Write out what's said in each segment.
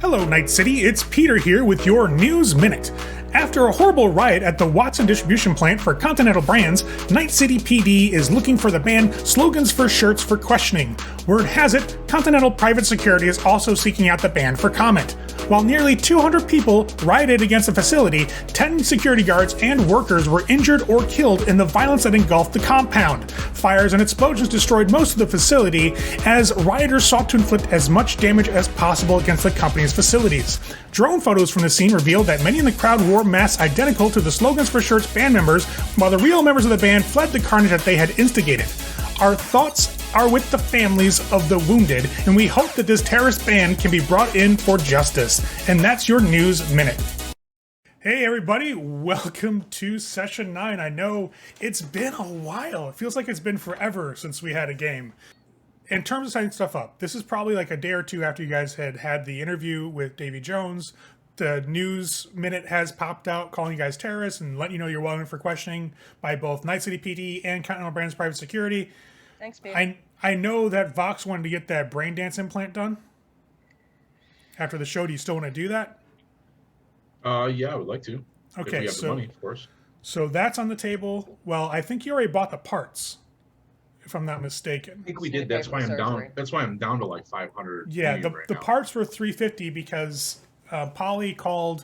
Hello, Night City. It's Peter here with your News Minute. After a horrible riot at the Watson distribution plant for Continental Brands, Night City PD is looking for the band Slogans for Shirts for questioning. Word has it, Continental Private Security is also seeking out the band for comment. While nearly 200 people rioted against the facility, 10 security guards and workers were injured or killed in the violence that engulfed the compound. Fires and explosions destroyed most of the facility as rioters sought to inflict as much damage as possible against the company's facilities. Drone photos from the scene revealed that many in the crowd wore masks identical to the Slogans for Shirts band members, while the real members of the band fled the carnage that they had instigated. Our thoughts are with the families of the wounded, and we hope that this terrorist band can be brought in for justice. And that's your News Minute. Hey everybody, welcome to Session 9. I know it's been a while. It feels like it's been forever since we had a game. In terms of setting stuff up, this is probably like a day or two after you guys had the interview with Davy Jones. The News Minute has popped out calling you guys terrorists and letting you know you're welcome for questioning by both Night City PD and Continental Brands Private Security. Thanks, Pete. I know that Vox wanted to get that brain dance implant done after the show. Do you still want to do that? Yeah, I would like to. Okay, if we have the money, of course. So that's on the table. Well, I think you already bought the parts, if I'm not mistaken. I think we did. That's why I'm down. That's why I'm down to like 500. Yeah, the parts were $350 because Polly called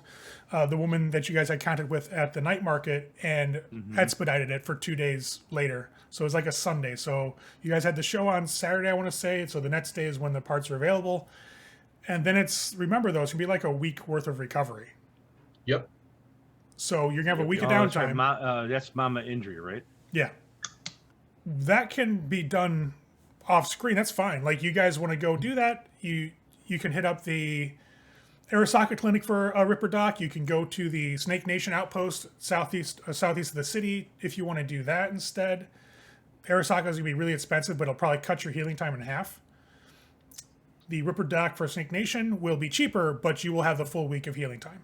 the woman that you guys had contact with at the night market and expedited it for 2 days later. So it was like a Sunday. So you guys had the show on Saturday, I want to say. So the next day is when the parts are available. And then remember though, it's going to be like a week worth of recovery. Yep. So you're going to have a week of downtime. That's Mama injury, right? Yeah. That can be done off screen. That's fine. Like you guys want to go do that, you can hit up the Arasaka Clinic for a Ripper Doc. You can go to the Snake Nation outpost southeast of the city if you want to do that instead. Arasaka is going to be really expensive, but it'll probably cut your healing time in half. The Ripper Doc for Snake Nation will be cheaper, but you will have the full week of healing time.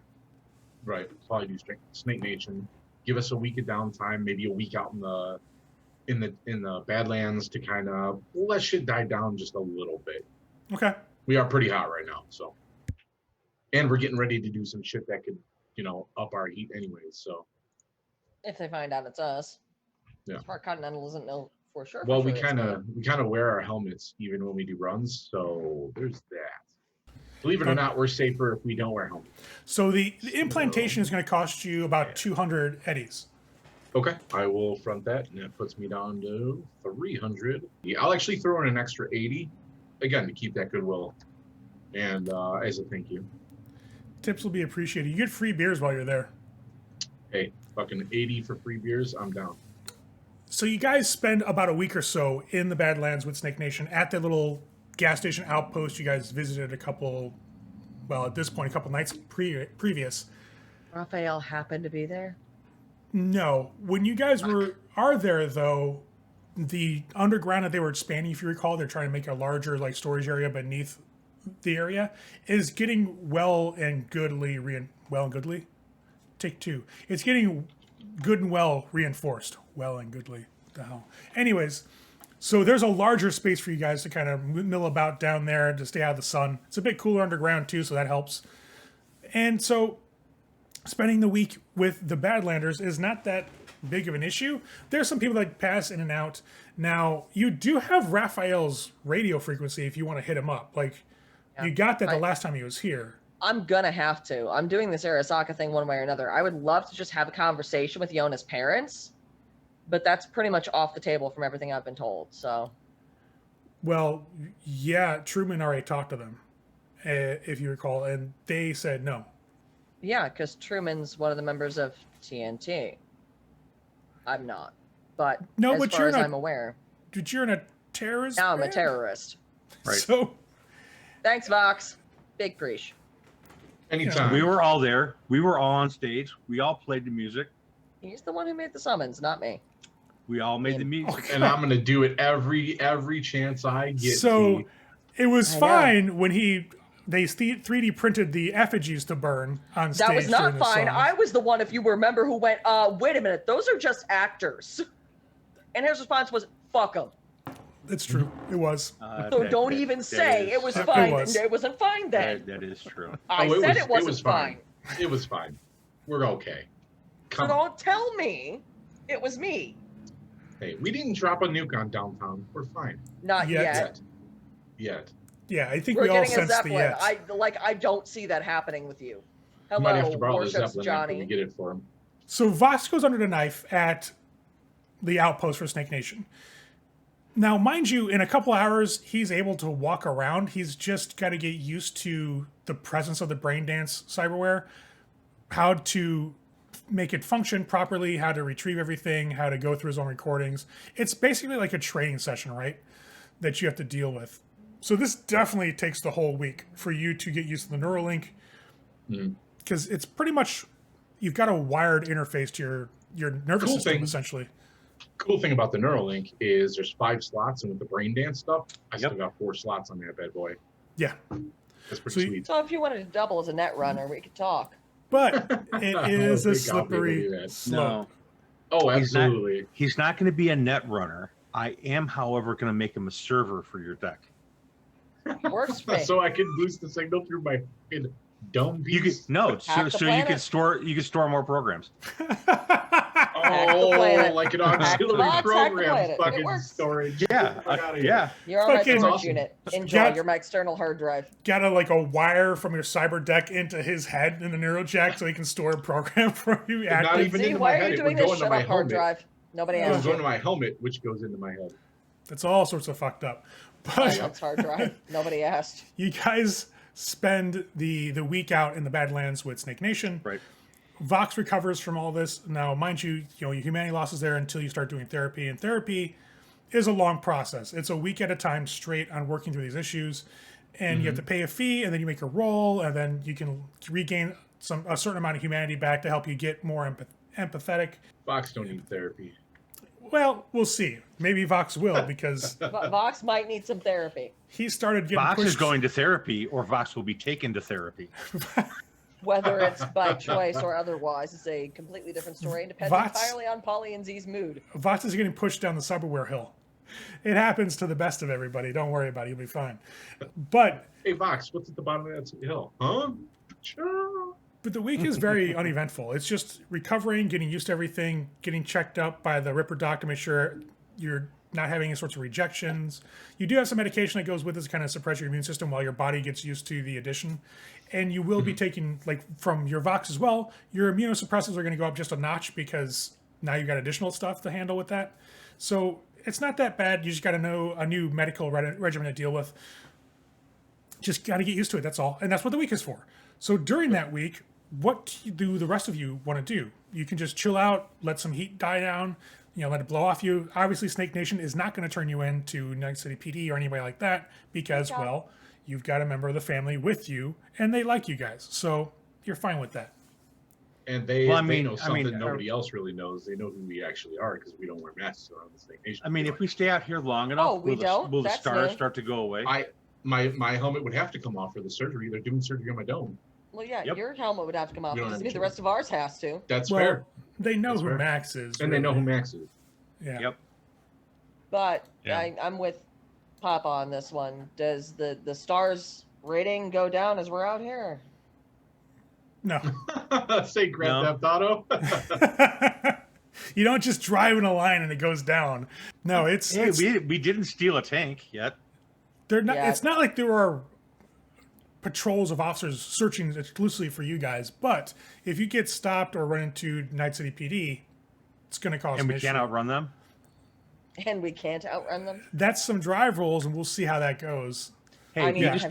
Right. Probably do Snake Nation. Give us a week of downtime, maybe a week out in the Badlands to kind of let shit die down just a little bit. Okay. We are pretty hot right now, so. And we're getting ready to do some shit that could, up our heat anyways, so. If they find out it's us. Yeah. Smart Continental doesn't know for sure. Well, we kind of wear our helmets even when we do runs, so there's that. Believe it or not, we're safer if we don't wear helmets. So the implantation is going to cost you about 200 eddies. Okay, I will front that, and that puts me down to 300. Yeah, I'll actually throw in an extra 80, again, to keep that goodwill, and as a thank you. Tips will be appreciated. You get free beers while you're there. Hey, fucking 80 for free beers, I'm down. So you guys spend about a week or so in the Badlands with Snake Nation at the little gas station outpost. You guys visited a couple nights previous. Raphael happened to be there? No. When you guys are there, though, the underground that they were expanding, if you recall, they're trying to make a larger storage area beneath the area, is getting well and goodly. Take two. It's getting good and well reinforced. Well and goodly. What the hell? Anyways, so there's a larger space for you guys to kind of mill about down there to stay out of the sun. It's a bit cooler underground too, so that helps. And so spending the week with the Badlanders is not that big of an issue. There's some people that pass in and out. Now, you do have Raphael's radio frequency if you want to hit him up. You got that the last time he was here. I'm gonna have to. I'm doing this Arasaka thing one way or another. I would love to just have a conversation with Yona's parents, but that's pretty much off the table from everything I've been told, so. Well, yeah, Truman already talked to them, if you recall, and they said no. Yeah, because Truman's one of the members of TNT. I'm not, but as far as I'm aware. But you're in a terrorist Now I'm band? a terrorist. Right. So. Thanks, Vox. Big preach. Anytime. We were all there. We were all on stage. We all played the music. He's the one who made the summons, not me. We all made the music. And I'm gonna do it every chance I get. So it was fine when they 3D printed the effigies to burn on stage. That was not fine. I was the one, if you remember, who went, wait a minute, those are just actors. And his response was, fuck them. It's true. It was. So don't even say it was fine. It wasn't fine then. That is true. I said it wasn't fine. It was fine. We're okay. So don't tell me it was me. Hey, we didn't drop a nuke on downtown. We're fine. Not yet. Yet. Yeah, I think We're we all getting a sense the Zeppelin. yet. I don't see that happening with you. You might have to Hello, borrow the Warships Zeppelin after we Johnny. get it for him. So Vox goes under the knife at the outpost for Snake Nation. Now, mind you, in a couple hours, he's able to walk around. He's just got to get used to the presence of the brain dance cyberware, how to make it function properly, how to retrieve everything, how to go through his own recordings. It's basically like a training session, right? That you have to deal with. So this definitely takes the whole week for you to get used to the Neuralink, because it's pretty much, you've got a wired interface to your nervous system, essentially. Cool thing about the Neuralink is there's 5 slots, and with the brain dance stuff, I still got 4 slots on that bad boy. Yeah. That's pretty sweet. So if you wanted to double as a net runner, we could talk. But it is a slippery slope. No. Oh, absolutely. He's not going to be a net runner. I am, however, going to make him a server for your deck. Works for me. So I can boost the signal through my dome piece? So you can store more programs. Oh, like an auxiliary program fucking storage. Yeah. You're on my storage awesome. unit. Enjoy. You're my external hard drive. Got a wire from your cyber deck into his head in the NeuroJack so he can store a program for you. Not even into my why are head. you It doing would go this? into Shut my up, hard helmet. drive. Nobody It was asked going you. to my helmet, which goes into my head. That's all sorts of fucked up. But That's hard drive. Nobody asked. you guys spend the week out in the Badlands with Snake Nation. Right. Vox recovers from all this. Now, mind you, your humanity loss is there until you start doing therapy, and therapy is a long process. It's a week at a time straight on working through these issues, and you have to pay a fee, and then you make a roll, and then you can regain a certain amount of humanity back to help you get more empathetic. Fox don't need therapy. Well, we'll see. Maybe Vox will, because Vox might need some therapy. he started getting Vox pushed. is going to therapy, or Vox will be taken to therapy. Whether it's by choice or otherwise, it's a completely different story and depends entirely on Polly and Z's mood. Vox is getting pushed down the cyberware hill. It happens to the best of everybody. Don't worry about it. You'll be fine. But Hey, Vox, what's at the bottom of that hill? Huh? Sure. But the week is very uneventful. It's just recovering, getting used to everything, getting checked up by the Ripper doc to make sure you're not having any sorts of rejections. You do have some medication that goes with this to kind of suppress your immune system while your body gets used to the addition. And you will be taking, like, from your Vox as well, your immunosuppressants are going to go up just a notch because now you've got additional stuff to handle with that. So it's not that bad. You just got to know a new medical regimen to deal with. Just got to get used to it. That's all. And that's what the week is for. So during that week, what do the rest of you want to do? You can just chill out, let some heat die down, let it blow off you. Obviously, Snake Nation is not going to turn you into Night City PD or anybody like that because, well, you've got a member of the family with you, and they like you guys. So you're fine with that. And they know something nobody else really knows. They know who we actually are because we don't wear masks around the Snake Nation. I mean, if we stay out here long enough, will the stars start to go away? My helmet would have to come off for the surgery. They're doing surgery on my dome. Well, yeah, your helmet would have to come off. Doesn't mean the rest of ours has to. That's fair. They know who Max is. And they know who Max is. Yeah. Yep. But I'm with Papa on this one. Does the stars rating go down as we're out here? No. Say Grand Theft Auto. You don't just drive in a line and it goes down. No, we didn't steal a tank yet. They're not. It's not like there are patrols of officers searching exclusively for you guys. But if you get stopped or run into Night City PD, it's going to cause. And we can't outrun them. And we can't outrun them. That's some drive rolls, and we'll see how that goes. Hey, we just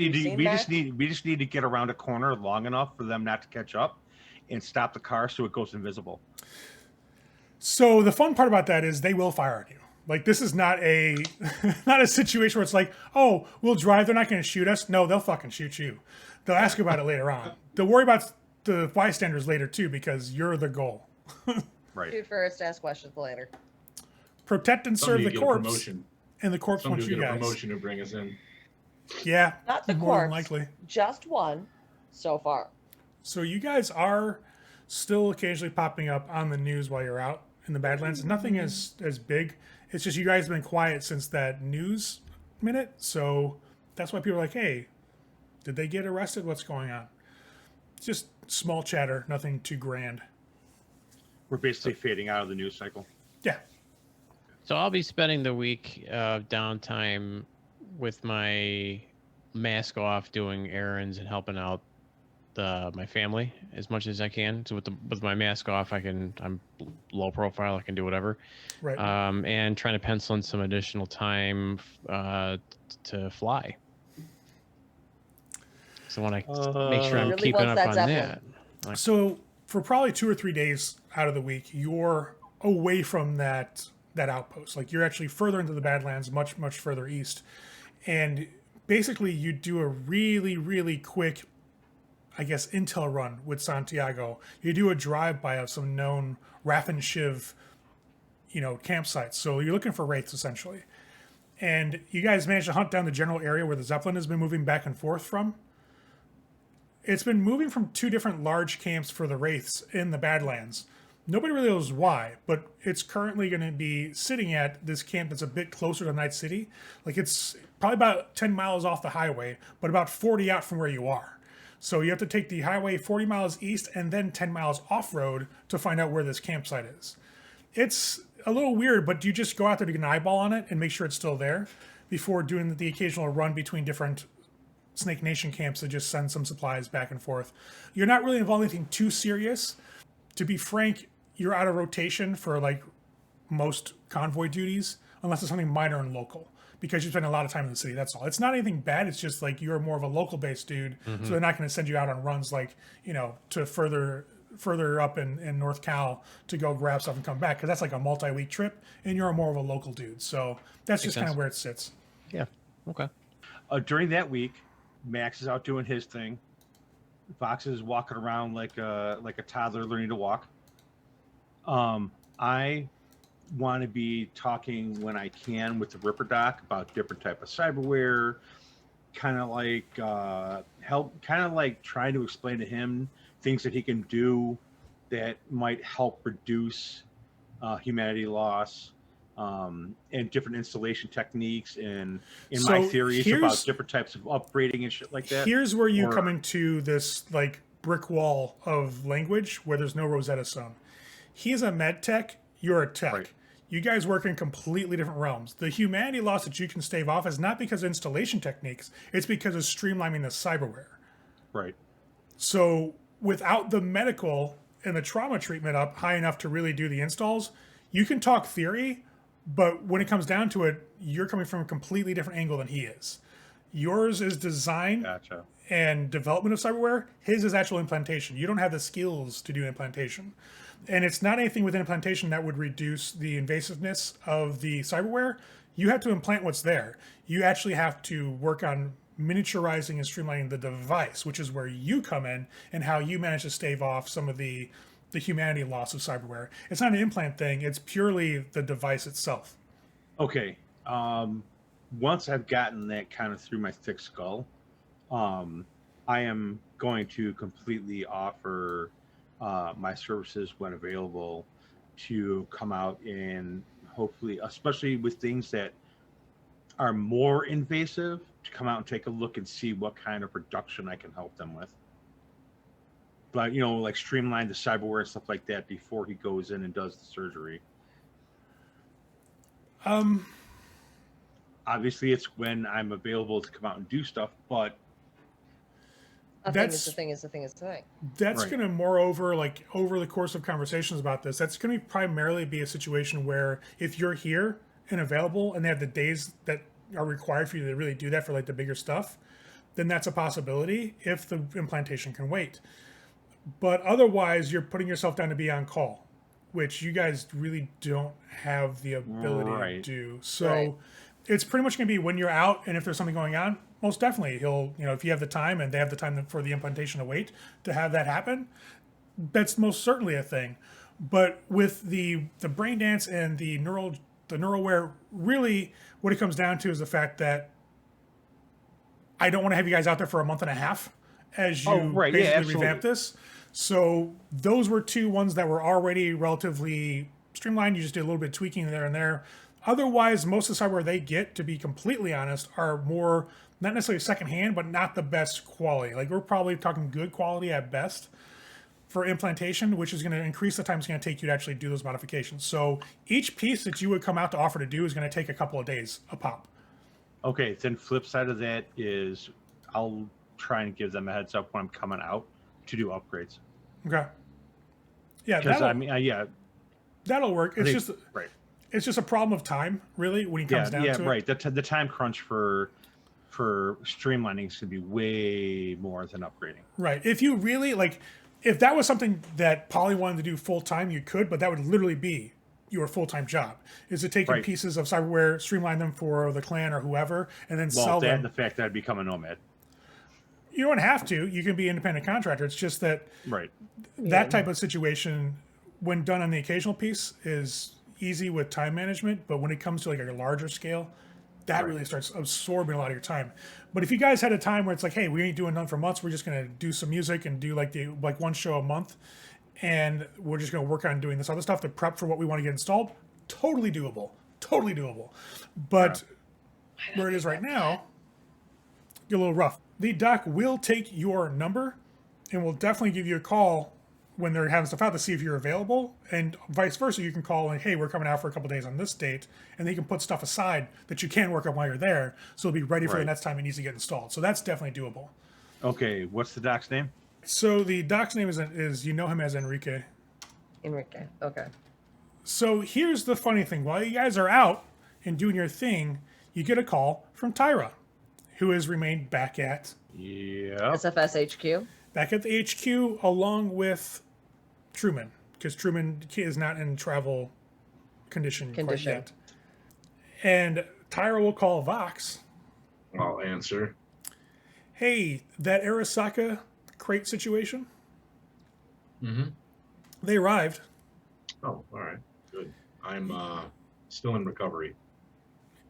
need to get around a corner long enough for them not to catch up, and stop the car so it goes invisible. So the fun part about that is they will fire on you. Like, this is not a situation where it's like, oh, we'll drive, they're not going to shoot us. No, they'll fucking shoot you. They'll ask about it later on. They'll worry about the bystanders later too because you're the goal. Right. Shoot first, ask questions later. Protect and serve the corpse. And the corpse wants you guys. Get a promotion to bring us in. Yeah. Not the more corpse. than likely. Just one so far. So you guys are still occasionally popping up on the news while you're out in the Badlands. Nothing as big It's just you guys have been quiet since that news minute, so that's why people are like, hey, did they get arrested? What's going on? Just small chatter, nothing too grand. We're basically fading out of the news cycle. Yeah. So I'll be spending the week of downtime with my mask off, doing errands and helping out my family as much as I can. So with my mask off, I'm low profile. I can do whatever. Right. And trying to pencil in some additional time to fly. So I want to make sure I'm really keeping wants up that on Zeppelin. that. So for probably 2 or 3 days out of the week, you're away from that outpost. Like, you're actually further into the Badlands, much, much further east. And basically you do a really, really quick, I guess, intel run with Santiago. You do a drive-by of some known Raff and Shiv, campsites. So you're looking for wraiths, essentially. And you guys managed to hunt down the general area where the Zeppelin has been moving back and forth from. It's been moving from 2 different large camps for the wraiths in the Badlands. Nobody really knows why, but it's currently going to be sitting at this camp that's a bit closer to Night City. Like, it's probably about 10 miles off the highway, but about 40 out from where you are. So you have to take the highway 40 miles east and then 10 miles off-road to find out where this campsite is. It's a little weird, but you just go out there to get an eyeball on it and make sure it's still there before doing the occasional run between different Snake Nation camps to just send some supplies back and forth. You're not really involved in anything too serious. To be frank, you're out of rotation for like most convoy duties, unless it's something minor and local, because you spend a lot of time in the city. That's all. It's not anything bad. It's just like you're more of a local based dude, so they're not going to send you out on runs like, to further up in North Cal to go grab stuff and come back, because that's like a multi-week trip, and you're more of a local dude. So that's just kind of where it sits. Yeah. Okay. During that week, Max is out doing his thing. Fox is walking around like a toddler learning to walk. I want to be talking when I can with the Ripper Doc about different type of cyberware, kind of like trying to explain to him things that he can do that might help reduce humanity loss, and different installation techniques, and my theories about different types of upgrading and shit like that. Here's where you come into this like brick wall of language where there's no Rosetta Stone. He's a med tech, you're a tech. Right. You guys work in completely different realms. The humanity loss that you can stave off is not because of installation techniques, it's because of streamlining the cyberware. Right. So without the medical and the trauma treatment up high enough to really do the installs, you can talk theory, but when it comes down to it, you're coming from a completely different angle than he is. Yours is design and development of cyberware. His is actual implantation. You don't have the skills to do implantation. And it's not anything within implantation that would reduce the invasiveness of the cyberware. You have to implant what's there. You actually have to work on miniaturizing and streamlining the device, which is where you come in and how you manage to stave off some of the humanity loss of cyberware. It's not an implant thing. It's purely the device itself. Okay. Once I've gotten that kind of through my thick skull, I am going to completely offer my services when available to come out and hopefully, especially with things that are more invasive, to come out and take a look and see what kind of reduction I can help them with. But, like streamline the cyberware and stuff like that before he goes in and does the surgery. Obviously, it's when I'm available to come out and do stuff, but That's the thing. That's right. Going to moreover, over the course of conversations about this, that's going to primarily be a situation where if you're here and available and they have the days that are required for you to really do that for the bigger stuff, then that's a possibility if the implantation can wait. But otherwise, you're putting yourself down to be on call, which you guys really don't have the ability to do. So it's pretty much going to be when you're out, and if there's something going on, most definitely he'll, if you have the time and they have the time for the implantation to wait to have that happen, that's most certainly a thing. But with the brain dance and the neuralware, really what it comes down to is the fact that I don't want to have you guys out there for a month and a half as you basically revamp this. So those were 2 ones that were already relatively streamlined. You just did a little bit of tweaking there and there. Otherwise, most of the cyberware they get, to be completely honest, are more not necessarily secondhand, but not the best quality. Like we're probably talking good quality at best for implantation, which is going to increase the time it's going to take you to actually do those modifications. So each piece that you would come out to offer to do is going to take a couple of days a pop. Okay, then flip side of that is I'll try and give them a heads up when I'm coming out to do upgrades. Okay. Yeah, Because I mean, yeah, that'll work. It's just right. It's just a problem of time, really, when it comes down to it. Yeah, right. The time crunch for streamlining is going to be way more than upgrading. Right. If you really like, if that was something that Poly wanted to do full time, you could, but that would literally be your full time job. Is to take pieces of cyberware, streamline them for the clan or whoever, and then sell them. The fact that I'd become a nomad. You don't have to. You can be an independent contractor. It's just that that type of situation, when done on the occasional piece, is easy with time management, but when it comes to like a larger scale, that really starts absorbing a lot of your time. But if you guys had a time where it's like, hey, we ain't doing none for months, we're just gonna do some music and do like one show a month, and we're just gonna work on doing this other stuff to prep for what we want to get installed, totally doable. But where it is right now, get a little rough. The doc will take your number and will definitely give you a call when they're having stuff out to see if you're available, and vice versa. You can call and, hey, we're coming out for a couple days on this date, and they can put stuff aside that you can work on while you're there, so it'll be ready for the next time it needs to get installed. So that's definitely doable. Okay, what's the doc's name? So the doc's name is you know him as Enrique. Enrique, okay. So here's the funny thing. While you guys are out and doing your thing, you get a call from Tyra, who has remained back at SFS HQ. Back at the HQ along with Truman, because Truman is not in travel condition quite yet. And Tyra will call Vox. I'll answer. Hey, that Arasaka crate situation? Mm-hmm. They arrived. Oh, all right. Good. I'm still in recovery.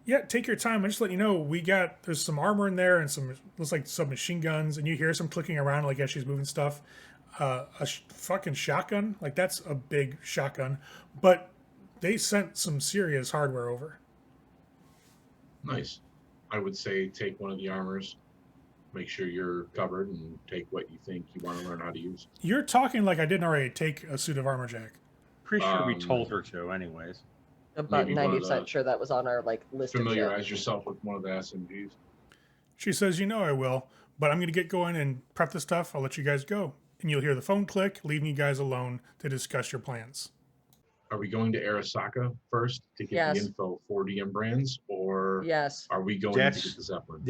Yeah, take your time. I'm just letting you know there's some armor in there and looks like some machine guns, and you hear some clicking around like as she's moving stuff. Fucking shotgun, like that's a big shotgun, but they sent some serious hardware over. Nice. I would say take one of the armors, make sure you're covered, and take what you think you want to learn how to use. You're talking like I didn't already take a suit of armor, Jack. Pretty sure we told her to, anyways. About 90% sure that was on our list. Familiarize yourself with one of the SMGs. She says, I will, but I'm going to get going and prep the stuff. I'll let you guys go. And you'll hear the phone click, leaving you guys alone to discuss your plans. Are we going to Arasaka first to get the info for DM brands, or are we going to get the Zeppelin?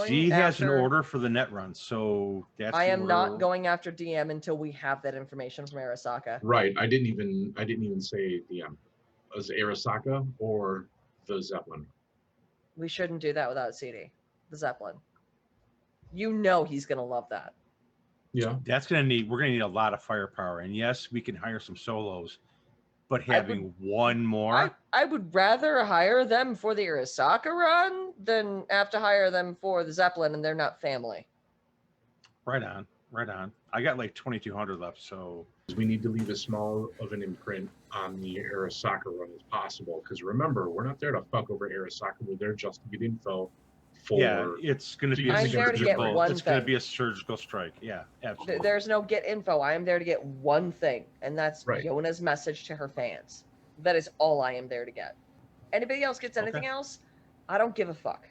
G has an order for the net run, so I am not going after DM until we have that information from Arasaka. Right. I didn't even say DM. Was Arasaka or the Zeppelin? We shouldn't do that without CD. The Zeppelin. He's gonna love that. Yeah. We're gonna need a lot of firepower. And yes, we can hire some solos, but having one more. I would rather hire them for the Arasaka run than have to hire them for the Zeppelin, and they're not family. Right on. I got like 2,200 left, so we need to leave as small of an imprint on the Arasaka run as possible. Because remember, we're not there to fuck over Arasaka. We're there just to get info. It's going to be a surgical strike. Yeah, absolutely. There's no get info. I am there to get one thing, and that's Yona's message to her fans. That is all I am there to get. Anybody else gets anything else? I don't give a fuck.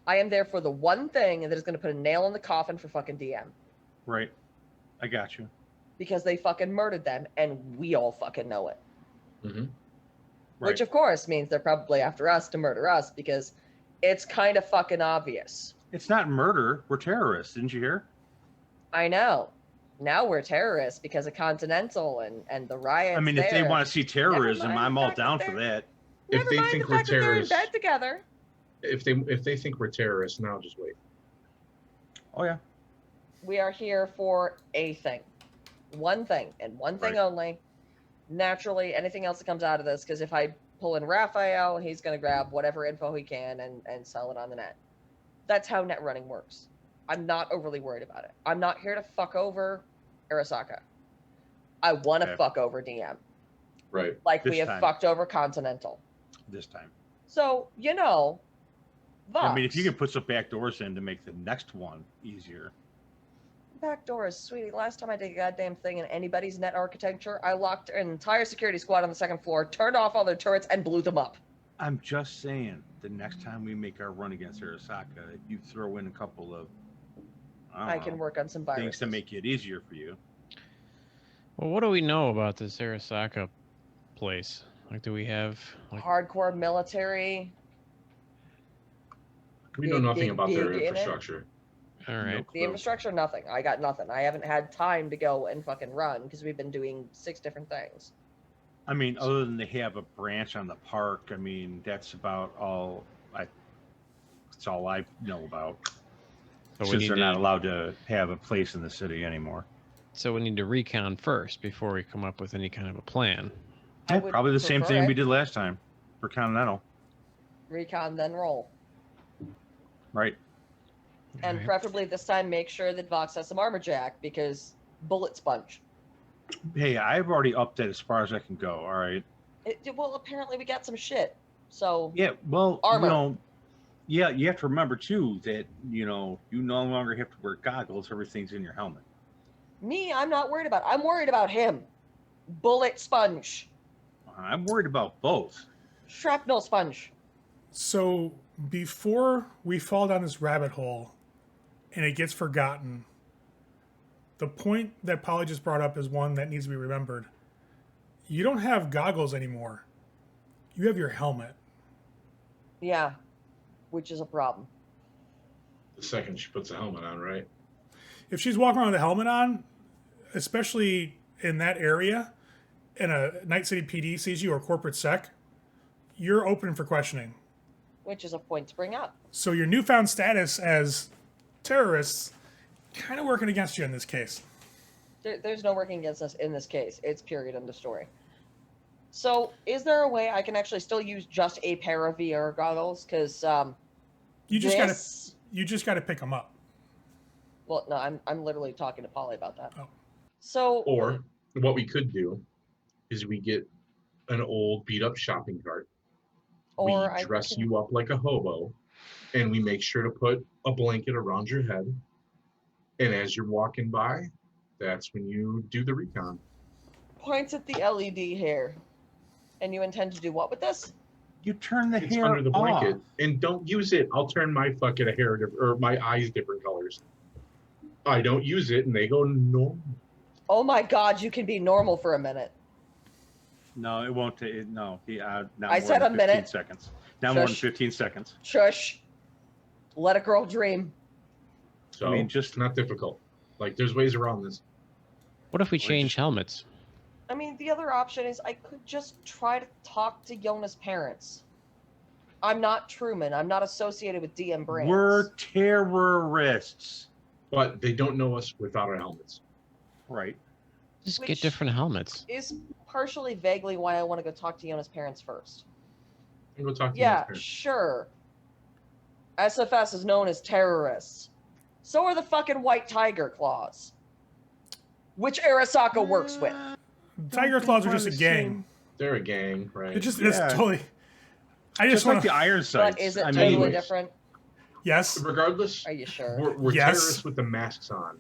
I am there for the one thing that is going to put a nail in the coffin for fucking DM. Right. I got you. Because they fucking murdered them, and we all fucking know it. Mm-hmm. Which, of course, means they're probably after us to murder us, because it's kind of fucking obvious. It's not murder. We're terrorists. Didn't you hear? I know. Now we're terrorists because of Continental and the riots. I mean, if they want to see terrorism, I'm all down for that. If they think we're terrorists, they're in bed together. If they think we're terrorists, now just wait. Oh yeah. We are here for a thing. One thing, and one thing only. Naturally, anything else that comes out of this, because if I pull in Raphael, he's going to grab whatever info he can and sell it on the net. That's how net running works. I'm not overly worried about it. I'm not here to fuck over Arasaka. I want to fuck over DM. Right. Like we have fucked over Continental. this time. So, I mean, if you Vox, can put some back doors in to make the next one easier. back doors, sweetie. Last time I did a goddamn thing in anybody's net architecture, I locked an entire security squad on the second floor, turned off all their turrets, and blew them up. I'm just saying, the next time we make our run against Arasaka, you throw in a couple of I can work on some viruses. things to make it easier for you. Well, what do we know about this Arasaka place? Like, do we have like? Hardcore military. We know nothing about their big in it. infrastructure. All right. The infrastructure, nothing. I got nothing. I haven't had time to go and fucking run because we've been doing 6 different things. I mean, other than they have a branch on the park, I mean, that's about all that's all I know about. So we Since need they're not to- allowed to have a place in the city anymore. So we need to recon first before we come up with any kind of a plan. I Yeah, would probably the same prefer thing it. we did last time for Continental, Recon, then roll. right? And Alright. preferably this time make sure that Vox has some armor jack because bullet sponge. Hey, I've already upped it as far as I can go. All right. Well, apparently we got some shit. So, Yeah. Well, Armor. yeah, you have to remember too that you no longer have to wear goggles. Everything's in your helmet. me, I'm not worried about. I'm worried about him. Bullet sponge. I'm worried about both. Shrapnel sponge. So before we fall down this rabbit hole and it gets forgotten, the point that Polly just brought up is one that needs to be remembered. You don't have goggles anymore. You have your helmet. Yeah. Which is a problem. The second she puts a helmet on, right? If she's walking around with a helmet on, especially in that area, and a Night City PD sees you or corporate sec, you're open for questioning. Which is a point to bring up. So your newfound status as terrorists kind of working against you in this case. There's no working against us in this case. It's period, end of story. So, is there a way I can actually still use just a pair of VR goggles? Because You just gotta pick them up. Well, no, I'm literally talking to Polly about that. Oh. So, Or what we could do is we get an old beat up shopping cart. We I dress can- you up like a hobo, and we make sure to put a blanket around your head. And as you're walking by, that's when you do the recon. points at the LED hair. And you intend to do what with this? You turn the It's hair under the blanket, off. and don't use it. I'll turn my fucking hair or my eyes different colors. I don't use it, and they go no. Oh my god, you can be normal for a minute. No, it won't. No, not I more said than a 15 minute. seconds. Not more than Shush. 15 seconds. Shush. Let a girl dream. So I mean, just not difficult. Like there's ways around this. What if we Or change just- helmets? I mean, the other option is I could just try to talk to Yona's parents. I'm not Truman. I'm not associated with DM Brands. we're terrorists, But they don't know us without our helmets. right? Just Which- get different helmets. Is partially vaguely why I want to go talk to Yona's parents first. And go talk to Yeah, your parents. sure. SFS is known as terrorists. So are the fucking White Tiger Claws. Which Arasaka works with. Tiger Claws are just a gang. They're a gang, right? It just Yeah. it's totally. I just Just like want the to. iron sights. But is it I totally mean, different? Yes. Regardless, Are you sure? we're Yes. terrorists with the masks on.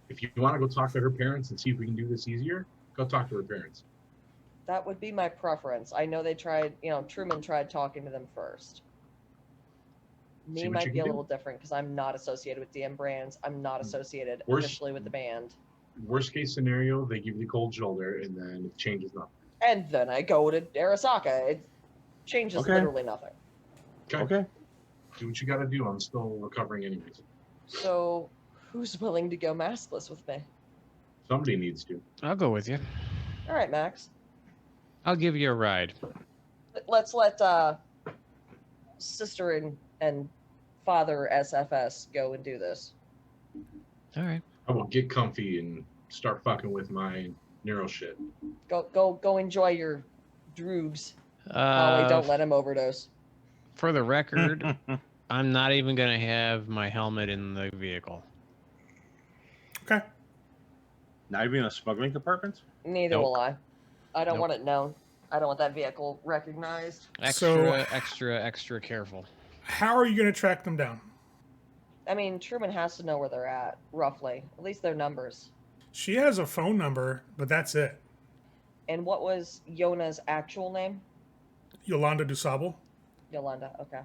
If you want to go talk to her parents and see if we can do this easier, go talk to her parents. That would be my preference. I know they tried, Truman tried talking to them first. Me See what might you be a can do. little different because I'm not associated with DM Brands. I'm not associated Worst- officially with the band. Worst case scenario, they give you the cold shoulder, and then it changes nothing. And then I go to Arasaka. It changes Okay. literally nothing. okay. Do what you got to do. I'm still recovering anyways. So, who's willing to go maskless with me? Somebody needs to. I'll go with you. All right, Max. I'll give you a ride. Let's let sister and father SFS go and do this. All right. I will get comfy and start fucking with my neuro shit. Go enjoy your droogs. Holly, don't let him overdose. For the record, I'm not even going to have my helmet in the vehicle. Okay. Not even a smuggling compartment. Neither Nope. will I. I don't Nope. want it known. I don't want that vehicle recognized. Extra careful. How are you going to track them down? I mean, Truman has to know where they're at, roughly. At least their numbers. She has a phone number, but that's it. And what was Yona's actual name? Yolanda Dusable. Yolanda, okay.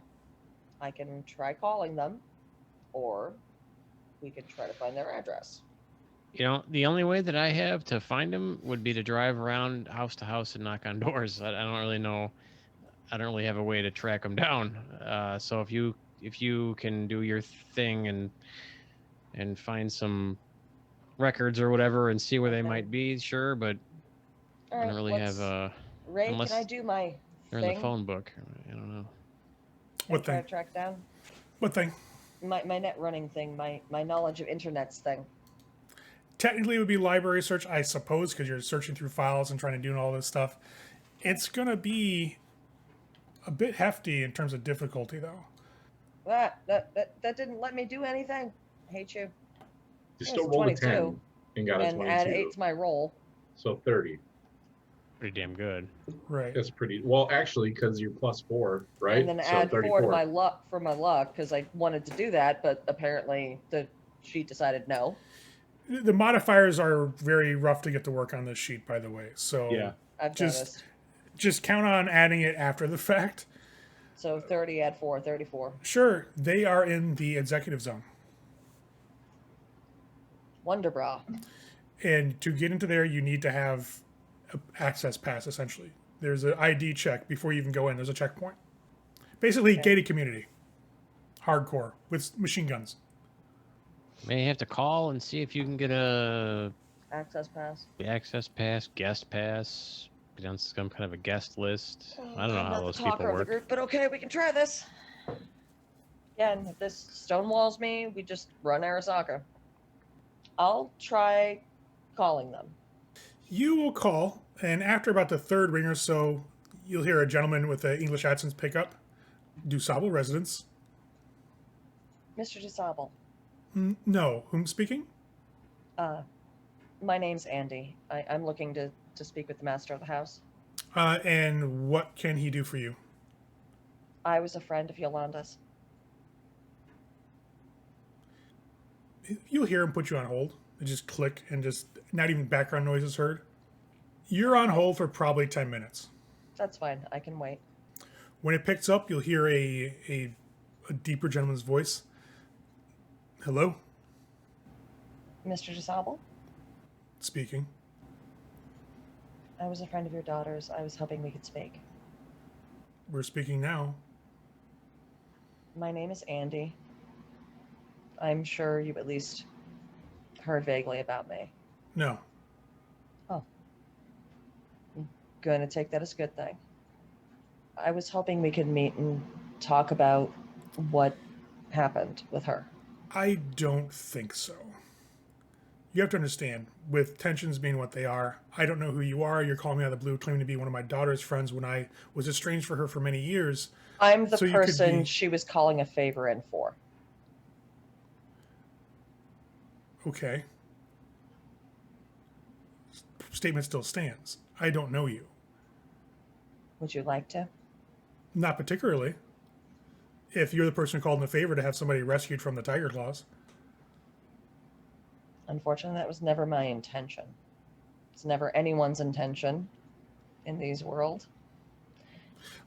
I can try calling them, or we could try to find their address. You know, the only way that I have to find them would be to drive around house to house and knock on doors. I don't really know. I don't really have a way to track them down. So if you can do your thing and find some records or whatever and see where they Okay. might be, sure. But All I right, don't really have Ray, unless can I do my they're thing? in the phone book. I don't know. What Try thing? to track down? What thing? My net running thing, my knowledge of internets thing. Technically, it would be library search, I suppose, because you're searching through files and trying to do all this stuff. It's going to be a bit hefty in terms of difficulty, though. That didn't let me do anything. I hate you. You It's still rolled a 10 22, and got a and 22. add 8 to my roll. So 30. Pretty damn good. Right. That's pretty well, actually, because you're +4, right? And then so add 4 to 34. my luck for my luck, because I wanted to do that, but apparently the sheet decided no. The modifiers are very rough to get to work on this sheet, by the way. So Yeah. I've Just- noticed. just count on adding it after the fact. So 30 add 4, 34. Sure, they are in the executive zone. Wonderbra. And to get into there, you need to have an access pass, essentially. There's an ID check before you even go in. There's a checkpoint. Basically, Okay. gated community. Hardcore with machine guns. May have to call and see if you can get a Access pass. access pass, guest pass, get on some kind of a guest list. I don't know I'm how not those the people talker of the work. group, but okay, we can try this. Again, if this stonewalls me, we just run Arasaka. I'll try calling them. You will call, and after about the third ring or so, you'll hear a gentleman with an English accent pick up. Dusable residence. Mr. DeSable, No. Whom speaking? my name's Andy. I'm looking to speak with the master of the house. And what can he do for you? I was a friend of Yolanda's. You'll hear him put you on hold. It just click and just not even background noise is heard. You're on hold for probably 10 minutes. That's fine. I can wait. When it picks up, you'll hear a deeper gentleman's voice. Hello? Mr. DeSable, Speaking. I was a friend of your daughter's. I was hoping we could speak. We're speaking now. My name is Andy. I'm sure you at least heard vaguely about me. No. Going to take that as a good thing. I was hoping we could meet and talk about what happened with her. I don't think so. You have to understand, with tensions being what they are, I don't know who you are. You're calling me out of the blue, claiming to be one of my daughter's friends when I was estranged for her for many years. I'm the So you could person be- she was calling a favor in for. Okay. Statement still stands. I don't know you. Would you like to? Not particularly. If you're the person who called in a favor to have somebody rescued from the tiger claws. Unfortunately, that was never my intention. It's never anyone's intention in these worlds.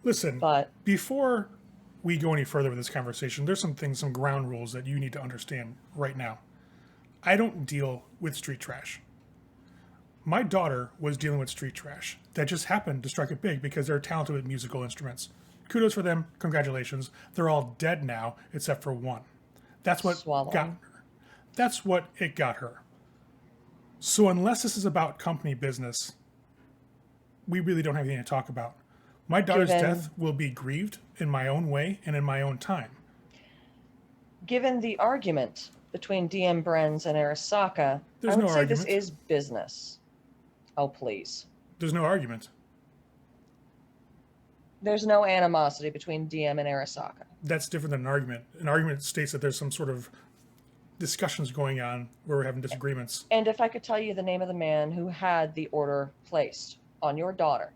Listen, But before we go any further with this conversation, there's some things, some ground rules that you need to understand right now. I don't deal with street trash. My daughter was dealing with street trash. That just happened to strike it big because they're talented with musical instruments. Kudos for them. Congratulations. They're all dead now, except for one. That's what Swallow. got her. That's what it got her. So unless this is about company business, we really don't have anything to talk about. My daughter's Given- death will be grieved in my own way and in my own time. given the argument between DM Brenz and Arasaka, There's I would no say this argument. is business. Oh, please. There's no argument. There's no animosity between DM and Arasaka. That's different than an argument. An argument states that there's some sort of discussions going on where we're having disagreements. And if I could tell you the name of the man who had the order placed on your daughter,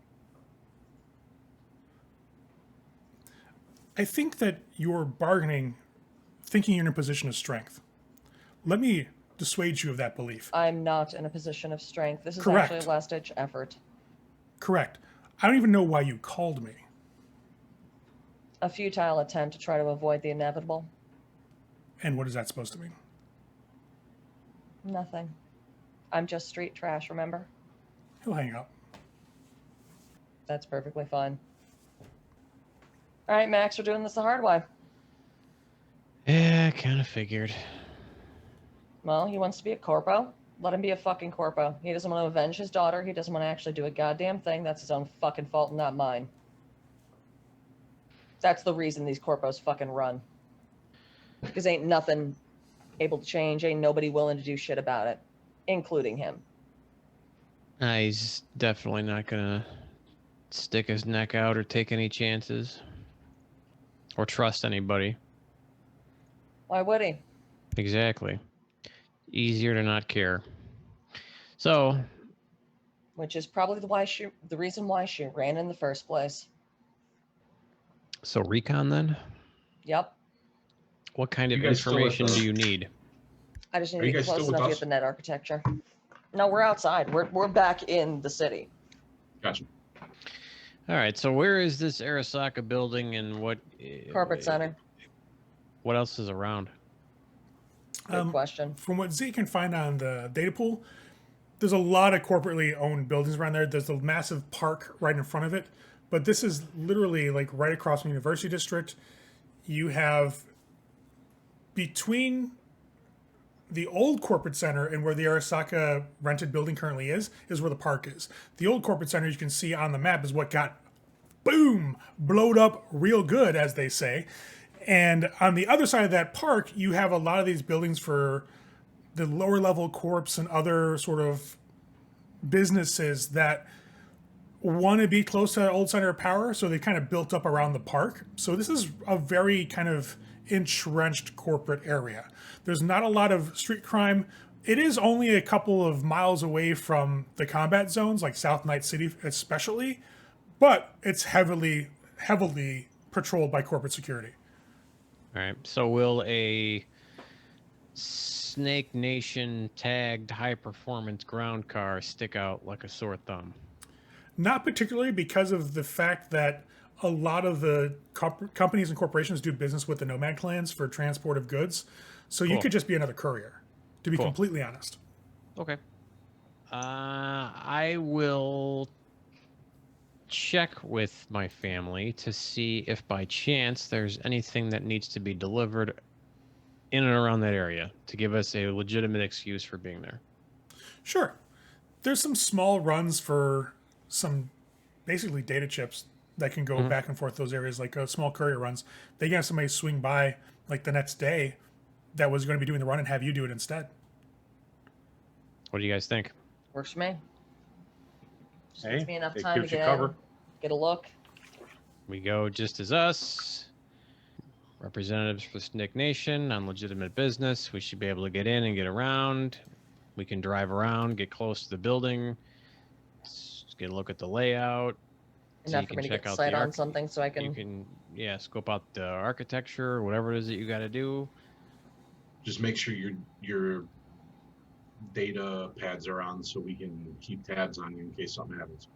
I think that you're bargaining, thinking you're in a position of strength. Let me dissuade you of that belief. I'm not in a position of strength. This is Correct. actually a last-ditch effort. Correct. I don't even know why you called me. A futile attempt to try to avoid the inevitable. And what is that supposed to mean? Nothing. I'm just street trash, remember? He'll hang up. That's perfectly fine. All right, Max, we're doing this the hard way. Yeah, kind of figured. Well, he wants to be a corpo. Let him be a fucking corpo. He doesn't want to avenge his daughter. He doesn't want to actually do a goddamn thing. That's his own fucking fault and not mine. That's the reason these corpos fucking run. Because ain't nothing able to change. Ain't nobody willing to do shit about it. Including him. He's definitely not gonna stick his neck out or take any chances. Or trust anybody. Why would he? Exactly. Easier to not care. So, Which is probably the reason why she ran in the first place. so recon then? Yep. What kind of You guys still at information the- do you need? I just need Are to you get guys close still with enough to us? get the net architecture. No, we're outside. We're back in the city. Gotcha. All right, so where is this Arasaka building and what... Corporate center. What else is around? Good question. From what Z can find on the data pool, there's a lot of corporately owned buildings around there. There's a massive park right in front of it, but this is literally like right across from the University District. You have between the old corporate center and where the Arasaka rented building currently is where the park is. The old corporate center, you can see on the map, is what got boom, blowed up real good, as they say. And on the other side of that park, you have a lot of these buildings for the lower level corps and other sort of businesses that want to be close to that old center of power. So they kind of built up around the park. So this is a very kind of entrenched corporate area. There's not a lot of street crime. It is only a couple of miles away from the combat zones, like South Night City especially, but it's heavily patrolled by corporate security. All right, so will a Snake Nation tagged high performance ground car stick out like a sore thumb? Not particularly, because of the fact that a lot of the companies and corporations do business with the Nomad clans for transport of goods. So you Cool. could just be another courier, to be Cool. completely honest. Okay. I will check with my family to see if by chance there's anything that needs to be delivered in and around that area to give us a legitimate excuse for being there. Sure. There's some small runs for some basically data chips that can go back and forth those areas, like small courier runs. They can have somebody swing by like the next day that was going to be doing the run and have you do it instead. What do you guys think? Works for me. Just Hey, gives me enough it time to gives you get cover. in, get a look. We go just as us, representatives for Snake Nation on legitimate business. We should be able to get in and get around. We can drive around, get close to the building, get a look at the layout. So Enough you for can me to check get out sight the on something so I You can. can, scope out the architecture, whatever it is that you got to do. Just make sure your data pads are on so we can keep tabs on you in case something happens.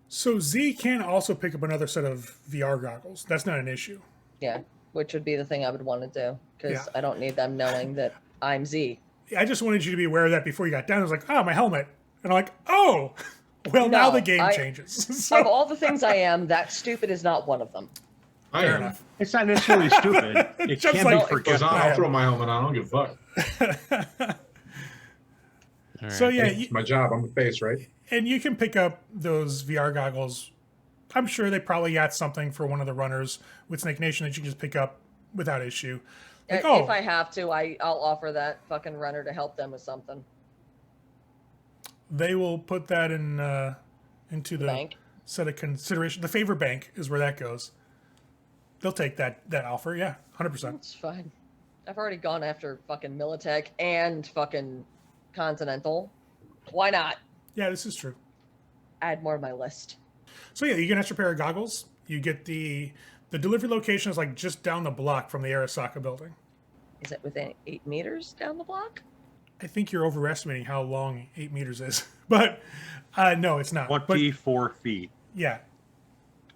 So Z can also pick up another set of VR goggles. That's not an issue. Yeah, which would be the thing I would want to do because Yeah. I don't need them knowing that I'm Z. I just wanted you to be aware of that before you got down. I was like, oh, my helmet. And I'm like, oh, well, now the No, game I- changes. Of So, all the things I am, that stupid is not one of them. I fair am. enough. It's not necessarily stupid. It Just can like- be No, Because forgetful. I'll throw my helmet on. I don't give a fuck. All So right. yeah, It's my job. I'm the face, right? and you can pick up those VR goggles. I'm sure they probably got something for one of the runners with Snake Nation that you can just pick up without issue. Like, If I have to, I'll offer that fucking runner to help them with something. they will put that into the Bank. set of consideration. The favor bank is where that goes. They'll take that offer. Yeah, 100%. It's fine. I've already gone after fucking Militech and fucking Continental. Why not? Yeah, this is true. Add more to my list. So yeah, you get an extra pair of goggles. You get the The delivery location is like just down the block from the Arasaka building. Is it within 8 meters down the block? I think you're overestimating how long 8 meters is, but no, it's not. But 24 feet. yeah,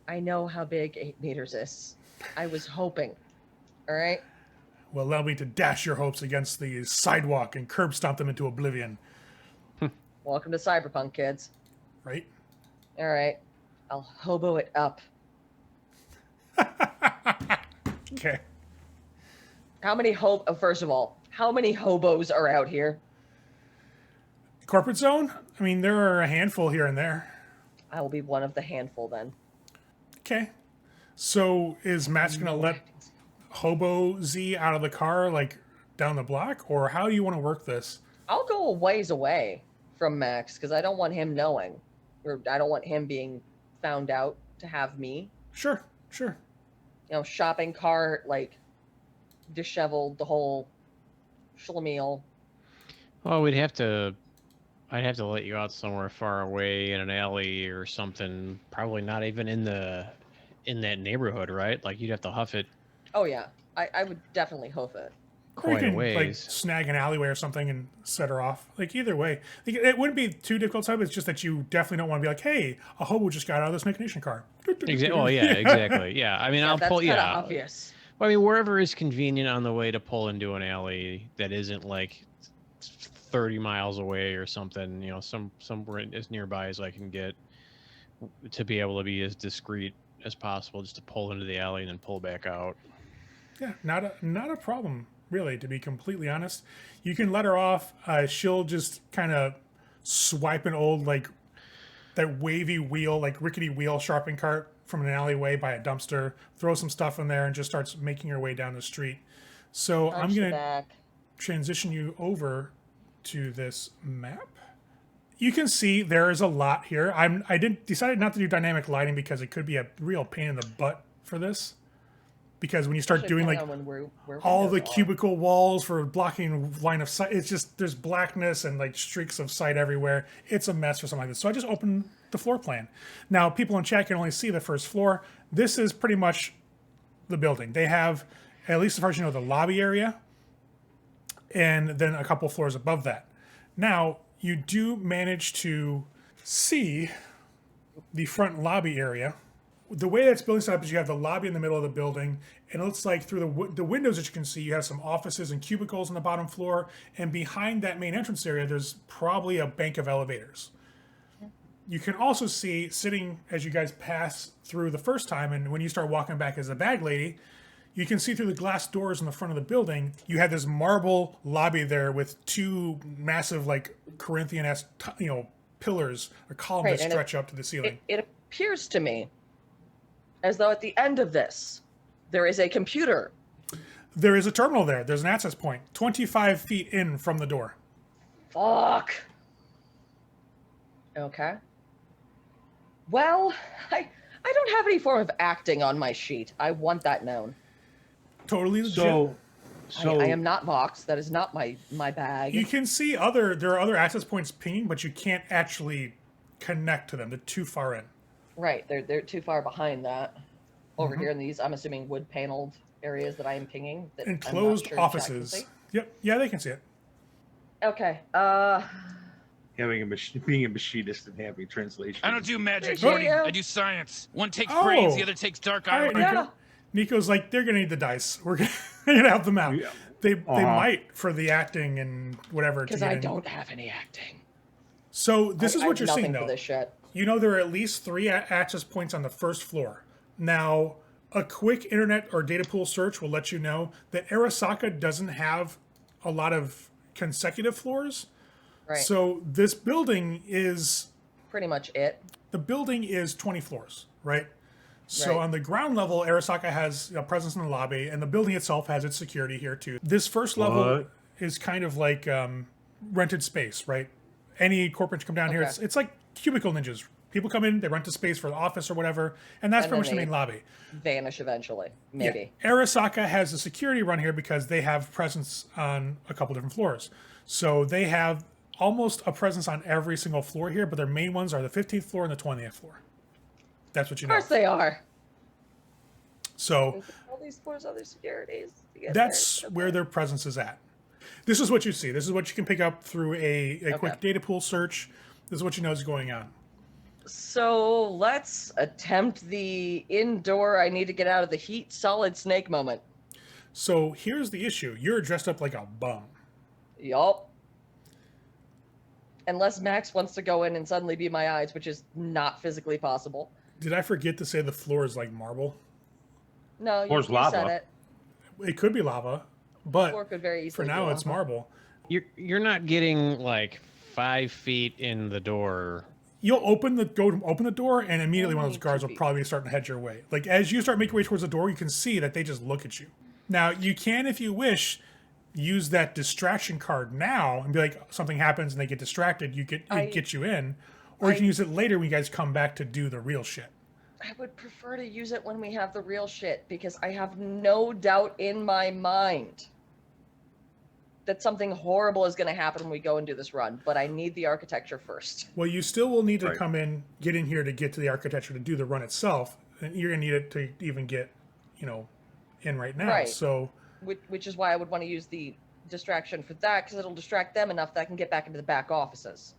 I know how big 8 meters is. I was hoping. All right. well, allow me to dash your hopes against the sidewalk and curb stomp them into oblivion, Welcome to Cyberpunk, kids. right? All right. I'll hobo it up. Okay. First of all, how many hobos are out here? Corporate zone? I mean, there are a handful here and there. I will be one of the handful then. Okay. So is Matt's going to let Hobo Z out of the car, like, down the block? Or how do you want to work this? I'll go a ways away from Max because I don't want him knowing. Or I don't want him being found out to have me. Sure, sure. You know, shopping cart, like, disheveled, the whole schlemiel. Well, I'd have to let you out somewhere far away in an alley or something. Probably not even in that neighborhood, right? Like you'd have to huff it Oh, yeah. I would definitely hoof it. Or you quite a can, like, ways. snag an alleyway or something and set her off. Like, either way. Like, it wouldn't be too difficult to have. It's just that you definitely don't want to be like, hey, a hobo just got out of this Machination car. Well, yeah, exactly. Yeah, I mean, Yeah, I'll that's pull. kind of Yeah, obvious. Well, I mean, wherever is convenient on the way to pull into an alley that isn't like 30 miles away or something. You know, somewhere as nearby as I can get to be able to be as discreet as possible, just to pull into the alley and then pull back out. Yeah, not a problem, really, to be completely honest. You can let her off. She'll just kind of swipe an old, like, that wavy wheel, like rickety wheel shopping cart from an alleyway by a dumpster, throw some stuff in there, and just starts making her way down the street. So I'm going to back. transition you over to this map. You can see there is a lot here. I decided not to do dynamic lighting because it could be a real pain in the butt for this. Because when you start doing, like, all the cubicle walls for blocking line of sight, it's just, there's blackness and, like, streaks of sight everywhere. It's a mess for something like this. So I just opened the floor plan. Now, people in chat can only see the first floor. This is pretty much the building. They have, at least as far as you know, the lobby area, and then a couple floors above that. Now, you do manage to see the front lobby area. The way that's building set up is you have the lobby in the middle of the building, and it looks like through the windows that you can see, you have some offices and cubicles on the bottom floor, and behind that main entrance area, there's probably a bank of elevators. You can also see, sitting as you guys pass through the first time, and when you start walking back as a bag lady, you can see through the glass doors in the front of the building, you have this marble lobby there with two massive, like, Corinthian-esque, pillars or columns Right, that and stretch up to the ceiling. It appears to me as though at the end of this, there is a computer. There is a terminal there. There's an access point 25 feet in from the door. Fuck. Okay. Well, I don't have any form of acting on my sheet. I want that known. Totally legit. So I am not Vox. That is not my bag. You can see there are other access points pinging, but you can't actually connect to them. They're too far in. Right, they're too far behind that. Over here in these, I'm assuming wood paneled areas that I am pinging. That Enclosed I'm not sure offices. exactly. Yep. Yeah, they can see it. Okay. being a machinist and having translation. I don't do magic, Appreciate Morty. you. I do science. One takes Oh. brains, the other takes dark All right, armor. Nico. Nico's like, they're gonna need the dice. We're gonna help them out. Yeah. They might for the acting and whatever. Because I don't have any acting. So this is I what have you're nothing seeing, for though. this shit. You know there are at least 3 access points on the first floor. Now, a quick internet or data pool search will let you know that Arasaka doesn't have a lot of consecutive floors. Right. So this building is Pretty much it. the building is 20 floors, right? So Right. on the ground level, Arasaka has a presence in the lobby, and the building itself has its security here too. This first level What? is kind of like rented space, right? Any corporate come down here, Okay. it's like cubicle ninjas. People come in, they rent a space for the office or whatever, and that's And pretty much then the main lobby. Vanish eventually. Maybe. Yeah. Arasaka has a security run here because they have presence on a couple different floors. So they have almost a presence on every single floor here, but their main ones are the 15th floor and the 20th floor. That's what you Of know. course they are. So And all these floors, other securities. To get that's there. where Okay. their presence is at. This is what you see. This is what you can pick up through a quick Okay. data pool search. This is what you know is going on. So let's attempt the indoor. I need to get out of the heat. Solid Snake moment. So here's the issue. You're dressed up like a bum. Yup. Unless Max wants to go in and suddenly be my eyes, which is not physically possible. Did I forget to say the floor is like marble? No, Floor's you lava. said it. It could be lava, The but floor could very for easily now be it's lava. marble. You're not getting like 5 feet in the door. You'll open the door, and immediately one of those Only guards 2 will feet. probably start to head your way. Like as you start making your way towards the door, you can see that they just look at you. Now you can, if you wish, use that distraction card now and be like, something happens and they get distracted. It gets you in, or you can use it later when you guys come back to do the real shit. I would prefer to use it when we have the real shit because I have no doubt in my mind that something horrible is going to happen when we go and do this run, but I need the architecture first. Well, you still will need to Right. come in, get in here to get to the architecture to do the run itself, and you're gonna need it to even get, in right now. Right. So Which is why I would want to use the distraction for that because it'll distract them enough that I can get back into the back offices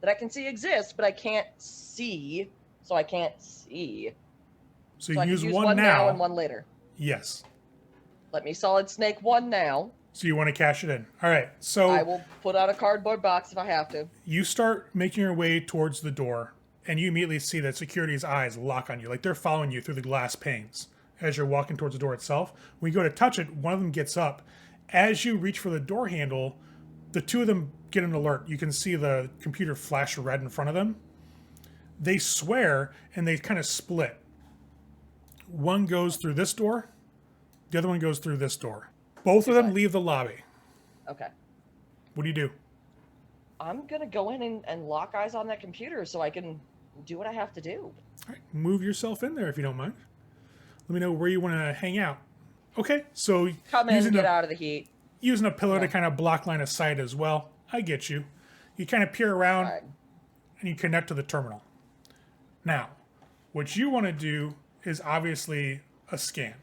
that I can see exist, but I can't see, so I can't see. So So you I can use use one one now. and one later. Yes. Let me Solid Snake one now. So you want to cash it in. All right. So I will put out a cardboard box if I have to. you start making your way towards the door, and you immediately see that security's eyes lock on you. Like they're following you through the glass panes as you're walking towards the door itself. When you go to touch it, one of them gets up. As you reach for the door handle, the two of them get an alert. You can see the computer flash red in front of them. They swear, and they kind of split. One goes through this door. The other one goes through this door. Both of them Fine. leave the lobby. Okay. What do you do? I'm going to go in and lock eyes on that computer so I can do what I have to do. All right, move yourself in there if you don't mind. Let me know where you want to hang out. Okay, so Come in, using get a, out of the heat. using a pillar to Yeah. kind of block line of sight as well. I get you. You kind of peer around All right. and you connect to the terminal. Now, what you want to do is obviously a scan.